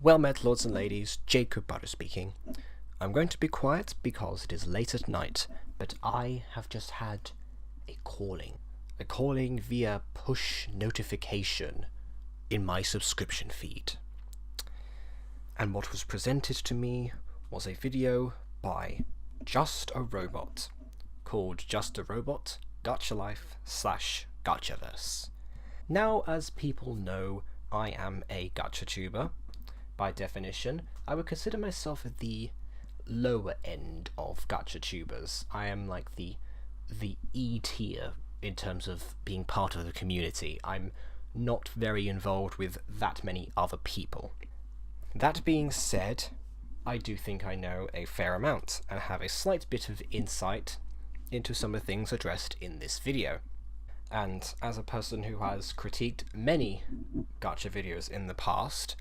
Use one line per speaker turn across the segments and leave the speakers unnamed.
Well met, lords and ladies, Jacob Butter speaking. I'm going to be quiet because it is late at night, but I have just had a calling. A calling via push notification in my subscription feed. And what was presented to me was a video by Just a Robot, called Just a Robot, Gacha Life / Gachaverse. Now, as people know, I am a gacha tuber. By definition, I would consider myself at the lower end of gacha tubers. I am like the E tier in terms of being part of the community. I'm not very involved with that many other people. That being said, I do think I know a fair amount and have a slight bit of insight into some of the things addressed in this video. And as a person who has critiqued many gacha videos in the past,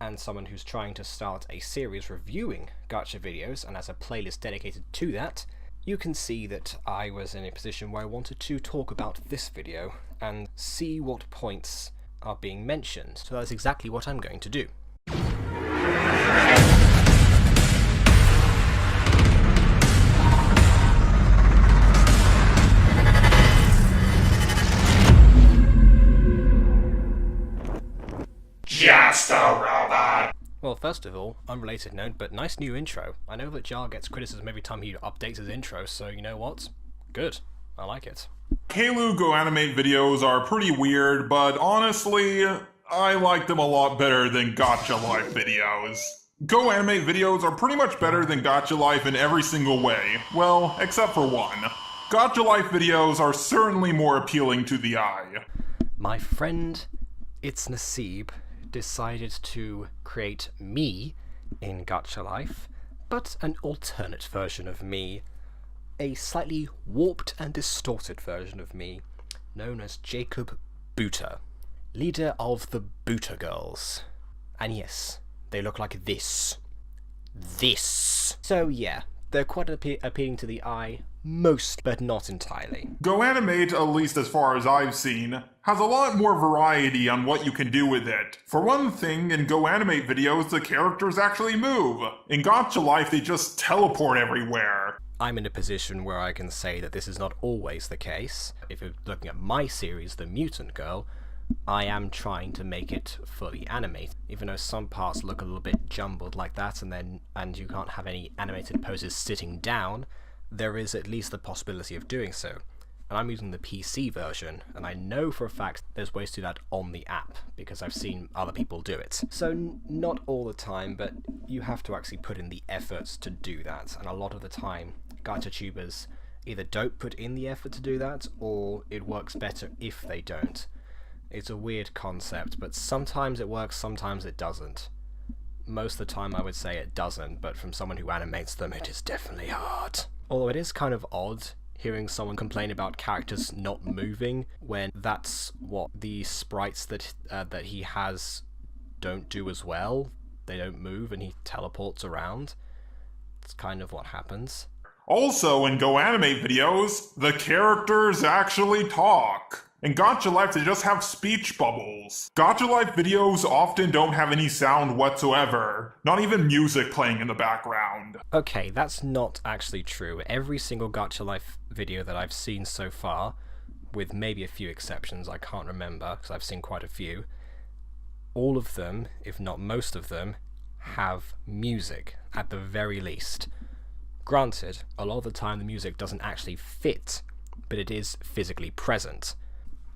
and someone who's trying to start a series reviewing gacha videos and has a playlist dedicated to that, you can see that I was in a position where I wanted to talk about this video and see what points are being mentioned. So that's exactly what I'm going to do.
Just a robot!
Well, first of all, unrelated note, but nice new intro. I know that Jar gets criticism every time he updates his intro, so you know what? Good. I like it.
Kalu Go Animate videos are pretty weird, but honestly, I like them a lot better than Gacha Life videos. Go Animate videos are pretty much better than Gacha Life in every single way. Well, except for one. Gacha Life videos are certainly more appealing to the eye.
My friend, It's Nasib, decided to create me in Gacha Life, but an alternate version of me, a slightly warped and distorted version of me, known as Jacob Butter, leader of the Butter Girls. And yes, they look like this. So yeah, they're quite appealing to the eye, most, but not entirely.
Go Animate, at least as far as I've seen, has a lot more variety on what you can do with it. For one thing, in Go Animate videos, the characters actually move. In Gacha Life, they just teleport everywhere.
I'm in a position where I can say that this is not always the case. If you're looking at my series, The Mutant Girl, I am trying to make it fully animated, even though some parts look a little bit jumbled like that, and you can't have any animated poses sitting down. There is at least the possibility of doing so. And I'm using the PC version, and I know for a fact there's ways to do that on the app, because I've seen other people do it. So not all the time, but you have to actually put in the efforts to do that, and a lot of the time, gacha tubers either don't put in the effort to do that, or it works better if they don't. It's a weird concept, but sometimes it works, sometimes it doesn't. Most of the time I would say it doesn't, but from someone who animates them, it is definitely hard. Although it is kind of odd hearing someone complain about characters not moving when that's what the sprites that he has don't do as well. They don't move and he teleports around. It's kind of what happens.
Also, in Go Animate videos, the characters actually talk. In Gacha Life, they just have speech bubbles. Gacha Life videos often don't have any sound whatsoever, not even music playing in the background.
Okay, that's not actually true. Every single Gacha Life video that I've seen so far, with maybe a few exceptions, I can't remember, because I've seen quite a few, all of them, if not most of them, have music, at the very least. Granted, a lot of the time the music doesn't actually fit, but it is physically present.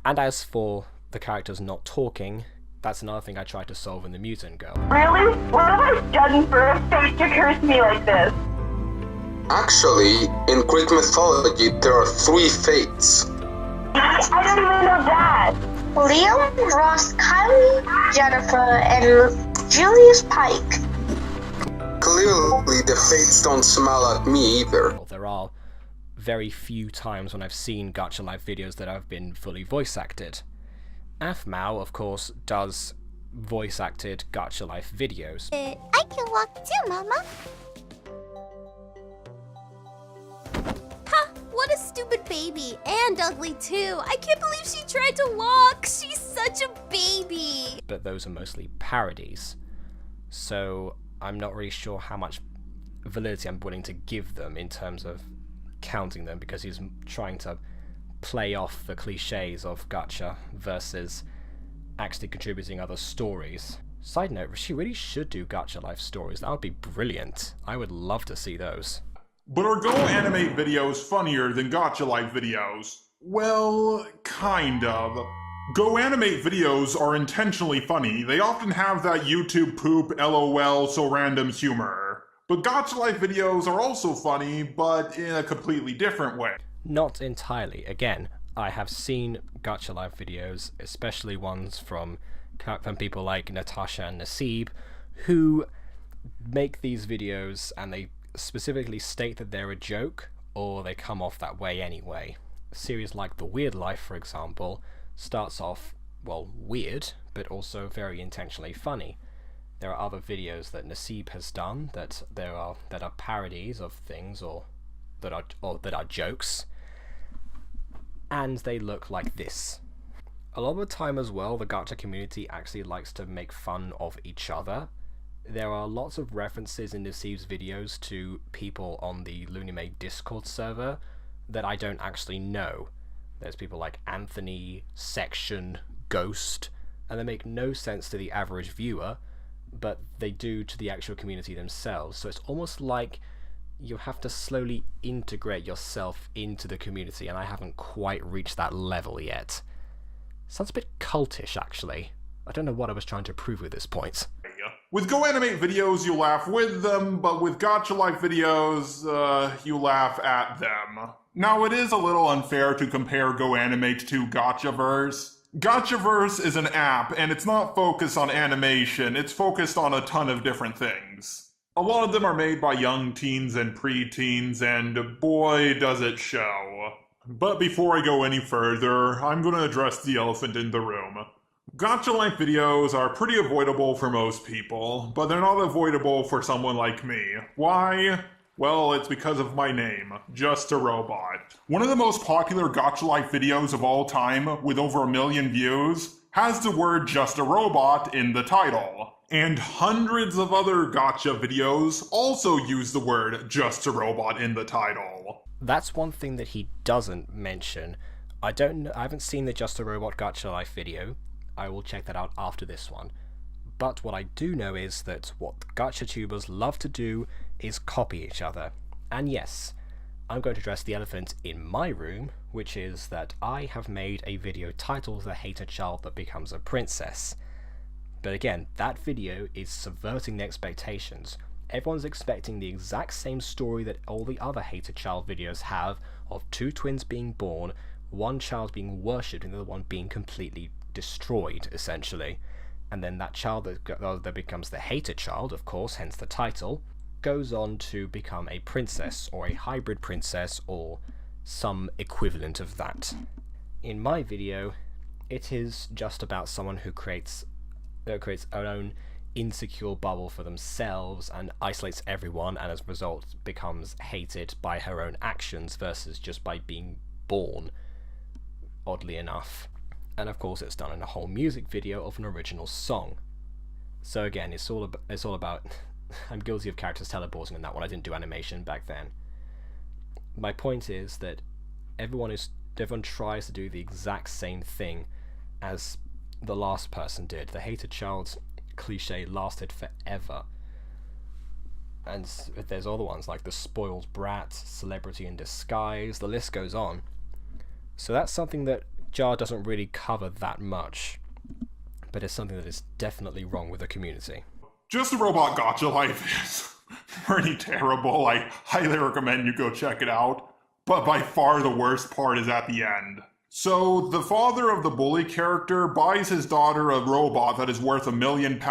And as for the characters not talking, that's another thing I tried to solve in The Mutant Girl.
Really? What have I done for a fate to curse me like this?
Actually, in Greek mythology, there are 3 fates.
I don't even know that.
Liam, Ross, Kylie, Jennifer, and Julius Pike.
Clearly, the fates don't smell at me either.
There are very few times when I've seen Gacha Life videos that have been fully voice acted. Aphmau, of course, does voice acted Gacha Life videos.
I can walk too, Mama.
Ha! What a stupid baby. And ugly too. I can't believe she tried to walk. She's such a baby.
But those are mostly parodies. so I'm not really sure how much validity I'm willing to give them in terms of counting them, because he's trying to play off the cliches of Gacha versus actually contributing other stories. Side note, she really should do Gacha Life stories. That would be brilliant. I would love to see those.
But are Go Animate videos funnier than Gacha Life videos? Well, kind of. Go Animate videos are intentionally funny. They often have that YouTube poop LOL so random humor. But Gacha Life videos are also funny, but in a completely different way.
Not entirely. Again, I have seen Gacha Life videos, especially ones from people like Natasha and Nasib, who make these videos and they specifically state that they're a joke, or they come off that way anyway. A series like The Weird Life, for example, starts off, well, weird, but also very intentionally funny. There are other videos that Nasib has done that are parodies of things or that are jokes, and they look like this. A lot of the time as well, the Gacha community actually likes to make fun of each other. There are lots of references in Nasib's videos to people on the Lunime Discord server that I don't actually know. There's people like Anthony, Section, Ghost, and they make no sense to the average viewer, but they do to the actual community themselves. So it's almost like you have to slowly integrate yourself into the community, and I haven't quite reached that level yet. Sounds a bit cultish, actually. I don't know what I was trying to prove at this point.
With Go Animate videos, you laugh with them, but with Gacha Life videos, you laugh at them. Now, it is a little unfair to compare Go Animate to Gachaverse. Gachaverse is an app, and it's not focused on animation, it's focused on a ton of different things. A lot of them are made by young teens and preteens, and boy does it show. But before I go any further, I'm going to address the elephant in the room. Gacha Life videos are pretty avoidable for most people, but they're not avoidable for someone like me. Why? Well, it's because of my name, Just a Robot. One of the most popular Gacha Life videos of all time, with over 1 million views, has the word Just a Robot in the title. And hundreds of other Gacha videos also use the word Just a Robot in the title.
That's one thing that he doesn't mention. I haven't seen the Just a Robot Gacha Life video. I will check that out after this one. But what I do know is that what Gacha tubers love to do is copy each other. And yes, I'm going to address the elephant in my room, which is that I have made a video titled The Hater Child That Becomes a Princess. But again, that video is subverting the expectations. Everyone's expecting the exact same story that all the other Hater Child videos have, of 2 twins being born, one child being worshipped and the other one being completely destroyed, essentially. And then that child that becomes the Hater Child, of course, hence the title, goes on to become a princess, or a hybrid princess, or some equivalent of that. In my video, it is just about someone who creates their own insecure bubble for themselves and isolates everyone, and as a result becomes hated by her own actions versus just by being born, oddly enough. And of course it's done in a whole music video of an original song. So again, it's all about I'm guilty of characters teleporting in that one. I didn't do animation back then. My point is that everyone tries to do the exact same thing as the last person did. The Hated Child cliche lasted forever. And there's other ones like the Spoiled Brat, Celebrity in Disguise, the list goes on. So that's something that Jar doesn't really cover that much, but it's something that is definitely wrong with the community.
Just a Robot Gacha Life is pretty terrible. I highly recommend you go check it out. But by far the worst part is at the end. So, the father of the bully character buys his daughter a robot that is worth £1 million.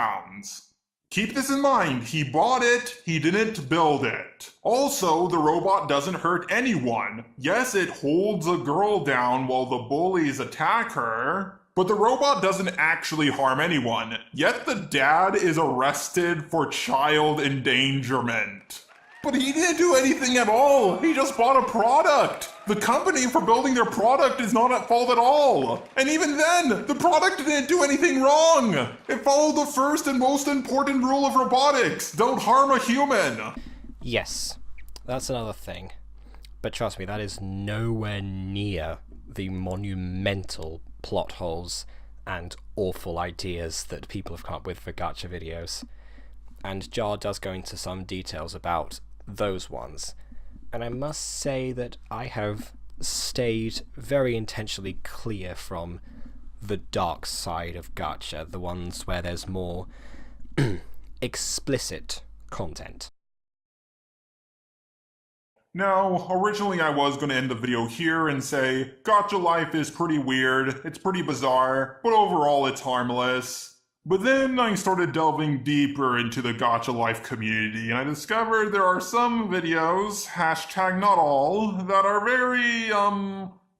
Keep this in mind, he bought it, he didn't build it. Also, the robot doesn't hurt anyone. Yes, it holds a girl down while the bullies attack her, but the robot doesn't actually harm anyone. Yet the dad is arrested for child endangerment. But he didn't do anything at all, he just bought a product. The company for building their product is not at fault at all. And even then, the product didn't do anything wrong. It followed the first and most important rule of robotics: don't harm a human.
Yes, that's another thing. But trust me, that is nowhere near the monumental plot holes and awful ideas that people have come up with for gacha videos. And Jar does go into some details about those ones. And I must say that I have stayed very intentionally clear from the dark side of gacha, the ones where there's more explicit content.
Now, originally I was going to end the video here and say, Gacha life is pretty weird, it's pretty bizarre, but overall it's harmless. But then I started delving deeper into the Gacha life community, and I discovered there are some videos, hashtag not all, that are very,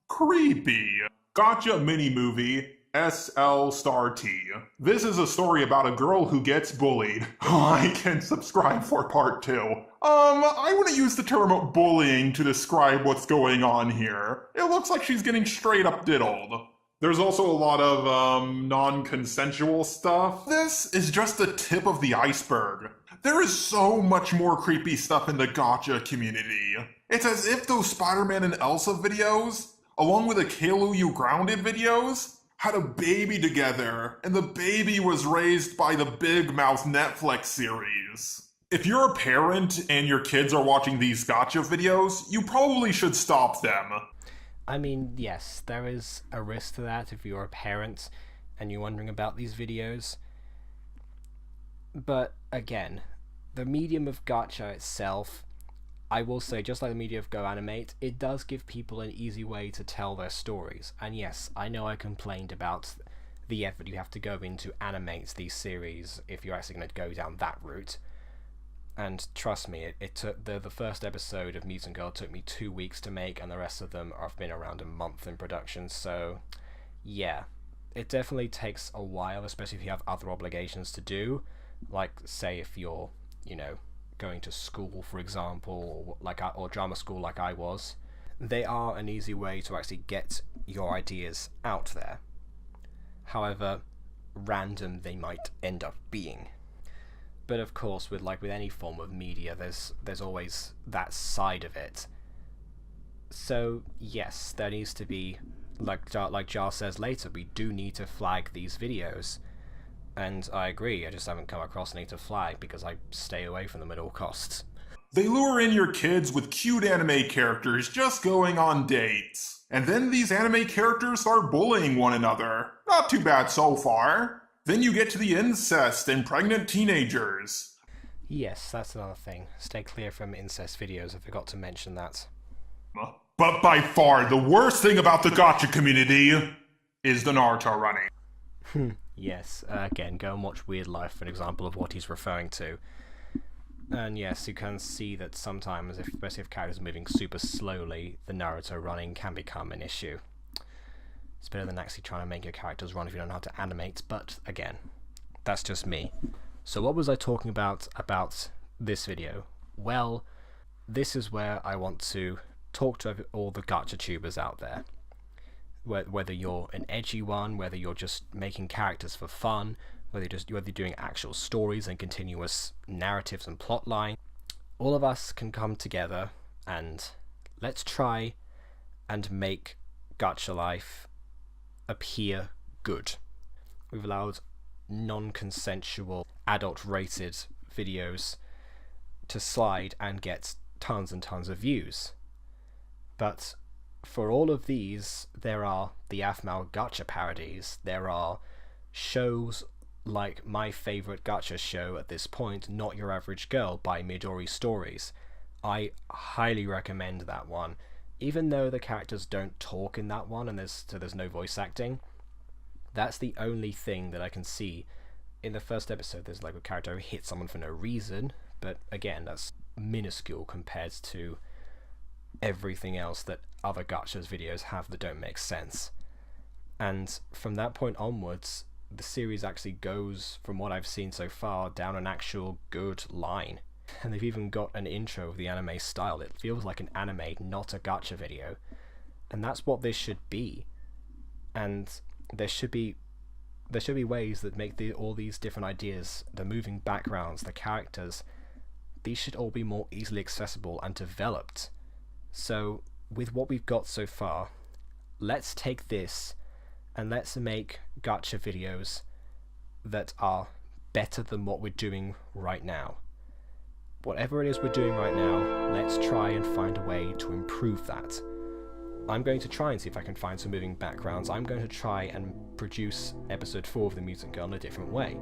creepy. Gacha mini movie, SL*T. This is a story about a girl who gets bullied. I can subscribe for part 2. I wouldn't use the term bullying to describe what's going on here. It looks like she's getting straight up diddled. There's also a lot of, non-consensual stuff. This is just the tip of the iceberg. There is so much more creepy stuff in the gacha community. It's as if those Spider-Man and Elsa videos, along with the Keilu You Grounded videos, had a baby together, and the baby was raised by the Big Mouth Netflix series. If you're a parent and your kids are watching these gacha videos, you probably should stop them.
I mean, yes, there is a risk to that if you're a parent and you're wondering about these videos. But again, the medium of gacha itself, I will say, just like the medium of Go Animate, it does give people an easy way to tell their stories. And yes, I know I complained about the effort you have to go in to animate these series if you're actually going to go down that route. And trust me, it took the first episode of Mutant Girl took me 2 weeks to make, and the rest of them have been around a month in production. So yeah, it definitely takes a while, especially if you have other obligations to do, like say if you're, you know, going to school, for example, or drama school like I was. They are an easy way to actually get your ideas out there, however random they might end up being. But of course, with any form of media, there's always that side of it. So yes, there needs to be, like Jar says later, we do need to flag these videos. And I agree, I just haven't come across any to flag because I stay away from them at all costs.
They lure in your kids with cute anime characters just going on dates. And then these anime characters start bullying one another. Not too bad so far. Then you get to the incest and pregnant teenagers.
Yes, that's another thing. Stay clear from incest videos, I forgot to mention that.
But by far, the worst thing about the gacha community is the Naruto running.
Yes, again, go and watch Weird Life for an example of what he's referring to. And yes, you can see that sometimes, especially if characters are moving super slowly, the Naruto running can become an issue. It's better than actually trying to make your characters run if you don't know how to animate, but again, that's just me. So what was I talking about this video? Well, this is where I want to talk to all the gacha tubers out there. Whether you're an edgy one, whether you're just making characters for fun, whether you're doing actual stories and continuous narratives and plotline, all of us can come together and let's try and make gacha life appear good. We've allowed non-consensual, adult-rated videos to slide and get tons and tons of views. But for all of these, there are the AFMAL gacha parodies, there are shows like my favourite gacha show at this point, Not Your Average Girl by Midori Stories. I highly recommend that one. Even though the characters don't talk in that one and there's no voice acting, that's the only thing that I can see. In the first episode there's like a character who hits someone for no reason, but again, that's minuscule compared to everything else that other gachas videos have that don't make sense. And from that point onwards, the series actually goes, from what I've seen so far, down an actual good line. And they've even got an intro of the anime style. It feels like an anime, not a gacha video. And that's what this should be. And there should be ways that make all these different ideas, the moving backgrounds, the characters, these should all be more easily accessible and developed. So with what we've got so far, let's take this and let's make gacha videos that are better than what we're doing right now. Whatever it is we're doing right now, let's try and find a way to improve that. I'm going to try and see if I can find some moving backgrounds. I'm going to try and produce episode 4 of The Mutant Girl in a different way.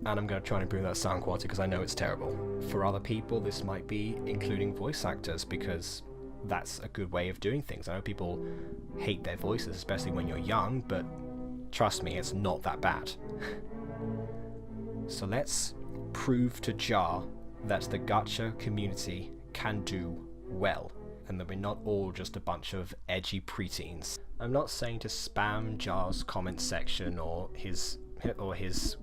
And I'm going to try and improve that sound quality because I know it's terrible. For other people, this might be including voice actors because that's a good way of doing things. I know people hate their voices, especially when you're young, but trust me, it's not that bad. So let's prove to Jar that the gacha community can do well, and that we're not all just a bunch of edgy preteens. I'm not saying to spam Jar's comment section or his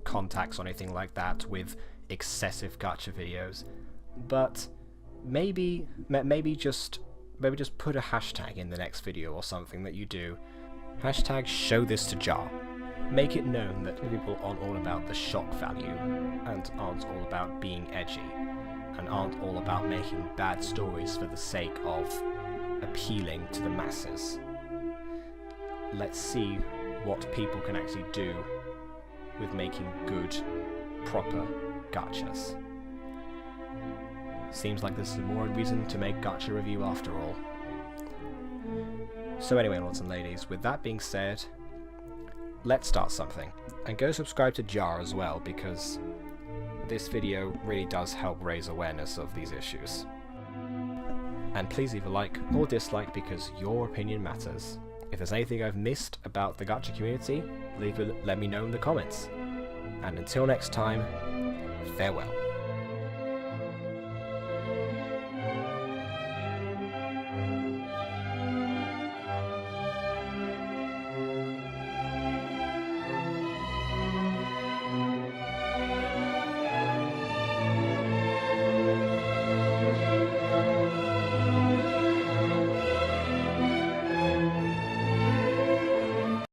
contacts or anything like that with excessive gacha videos, but maybe just put a hashtag in the next video or something that you do. Hashtag show this to Jar. Make it known that people aren't all about the shock value and aren't all about being edgy and aren't all about making bad stories for the sake of appealing to the masses. Let's see what people can actually do with making good, proper gachas. Seems like this is more reason to make gacha review after all. So anyway, lords and ladies, with that being said, let's start something. And go subscribe to Jar as well, because this video really does help raise awareness of these issues. And please leave a like or dislike because your opinion matters. If there's anything I've missed about the gacha community, let me know in the comments. And until next time, farewell.